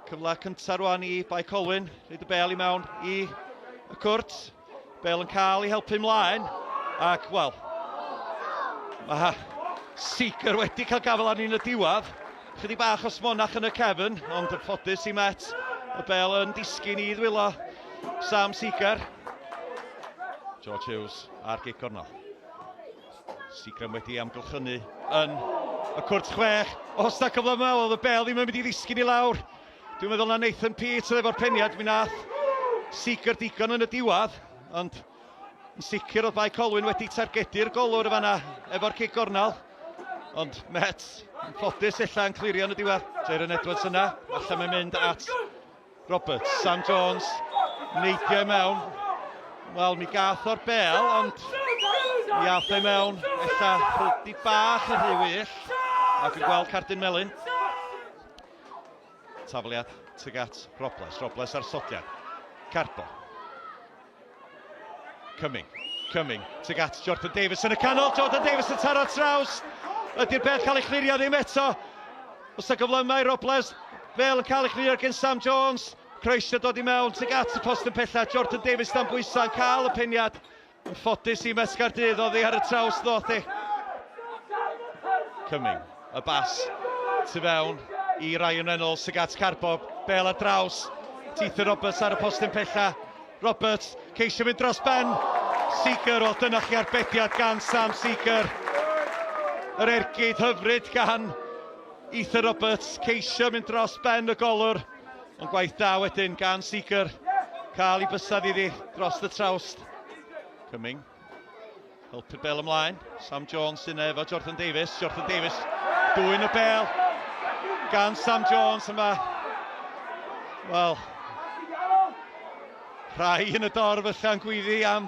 Cyfle cynta rwan I Bae Colwyn, rhaid y bel I mewn I y cwrt. Bel yn cael I helpu ymlaen. Ac, wel, mae Seeker wedi cael gafel arni yn y diwedd. Chydig bach o smonach yn y cefn, ond yn ffodus I Met. Y bel yn disgyn I ddwylo Sam Seeker. George Hughes ar gig gornel. Seeker wedi amgylchynu yn y cwrt 6. Os na cyfle mewn, oedd y bel ddim yn mynd I ddisgyn I lawr. Dwi'n meddwl na Nathan Peat efo'r peniad, mi nath Seeker digon yn y diwedd, ond yn sicr oedd Bae Colwyn wedi targedu'r golwr y fanna efo'r cig gornel. Ond Met yn ffodus ella yn clirio yn y diwedd. Jeiron Edwards yna, allan mae'n mynd at Roberts. Sam Jones, neidio I mewn. Wel, mi gath o'r bel, ond mi ath ei mewn ella chrydig bach yn rhy wyll. Ac yn gweld cardyn melyn. Tafliad tuag at Robles ar sodiad. Carpo. Cumming, tuag at Jordan Davies yn y canol. Jordan Davies yn taro traws. Ydy'r bel cael ei chlirio ddim eto. Os y gyflymau Robles, fel yn cael ei chlirio gen Sam Jones. Croesio dod I mewn tuag at y post yn pella. Jordan Davies dan bwysa yn cael y peniad. Yn ffodus I Met Caerdydd oedd hi ar y traws ddoth hi. Cumming, y bas, tu fewn I Ryan Reynolds, tuag at Carpo, bel ar draws. Ethan Roberts ar y post yn pella. Roberts, ceisio mynd dros ben. Seeker, o dyna chi arbediad gan Sam Seeker. Yr ergyd hyfryd gan Ethan Roberts, ceisio mynd dros ben y golwr. Ond gwaith da wedyn gan Seeker. Cael I bysad iddi dros y trawst. Cumming, helpu'r bel ymlaen. Sam Jones yna efo Jordan Davies. Jordan Davies, dwy'n y bel. Gan Sam Jones yma. Wel, rhai yn y dorf allan gwyddi am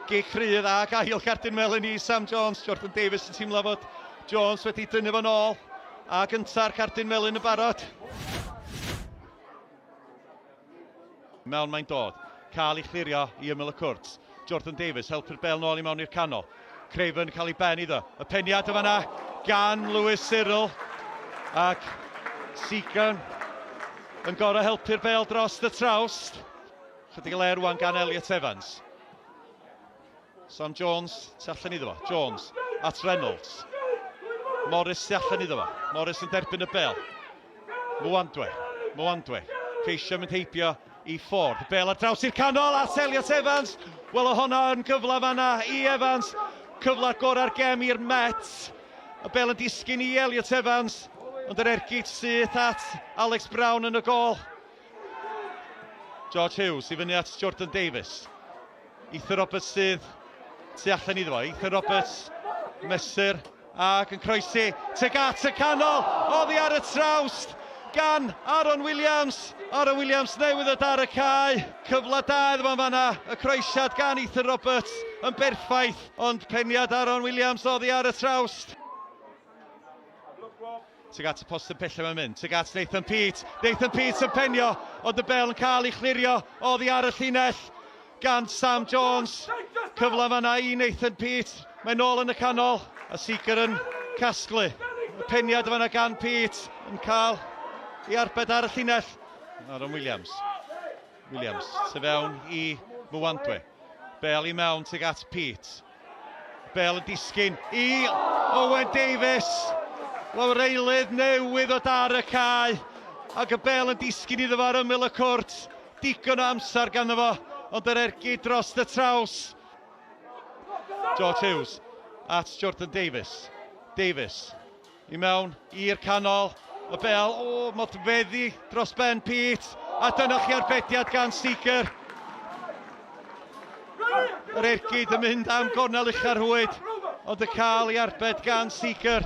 gig rhydd ac ail cardyn melyn I Sam Jones. Jordan Davies yn teimlo fod Jones wedi dynnu fo'n ôl. A gynta'r cardyn melyn yn barod. Mewn mae'n dod. Cael ei chlirio I ymyl y cwrt. Jordan Davies helpu'r bel nôl I mewn i'r canol. Craven cael ei ben iddo. Y peniad y fanna gan Lewis Cyril. Ac Seeker yn gorau helpu'r bel dros y trawst. Chydig le rwan gan Elliot Evans. Sam Jones tu allan iddo fo. Jones at Reynolds. Morris tu allan iddo fo. Morris yn derbyn y bel. Mwandwe. Ceisio mynd heibio I Ford. Y bel ar draws i'r canol at Elliot Evans. Wel o honna yn cyfle fanna I Evans. Cyfle gorau'r gem i'r Met. Y bel yn disgyn I Elliot Evans. Ond yr ergyd syth at Alex Brown yn y gol. George Hughes I fyny at Jordan Davies. Ethan Roberts sydd tu allan iddo fo. Ethan Roberts mesur ac yn croesi tuag at y canol. Oddi ar y trawst gan Aaron Williams. Aaron Williams newydd o dar y cae. Cyfle da iddo fo'n fanna. Y croesiad gan Ethan Roberts yn berffaith. Ond peniad Aaron Williams oddi ar y trawst. Tuag at y post yn pella mae'n mynd. Tuag at Nathan Peat. Nathan Peat yn penio. Ond y bel yn cael ei chlirio. Oddi ar y llinell gan Sam Jones. Cyfle fanna I Nathan Peat. Mae'n nôl yn y canol. A Seeker yn casglu. Y peniad fanna gan Peat yn cael ei arbed ar y llinell. Aaron Williams. Tu fewn I Mwandwe. Bel I mewn tuag at Peat. Bel yn disgyn I Owen Davies. Wel, reilydd newydd o dar y cae. Ac y bel yn disgyn iddo fo ar ymyl y cwrt. Digon o amser ganddo fo. Ond yr ergyd dros y traws. George Hughes at Jordan Davies. I mewn i'r canol. Y bel, modfeddi dros ben Peat. A dyna chi arbediad gan Seeker. Yr ergyd yn mynd am gornel uchar hwyd. Ond y cael ei arbed gan Seeker.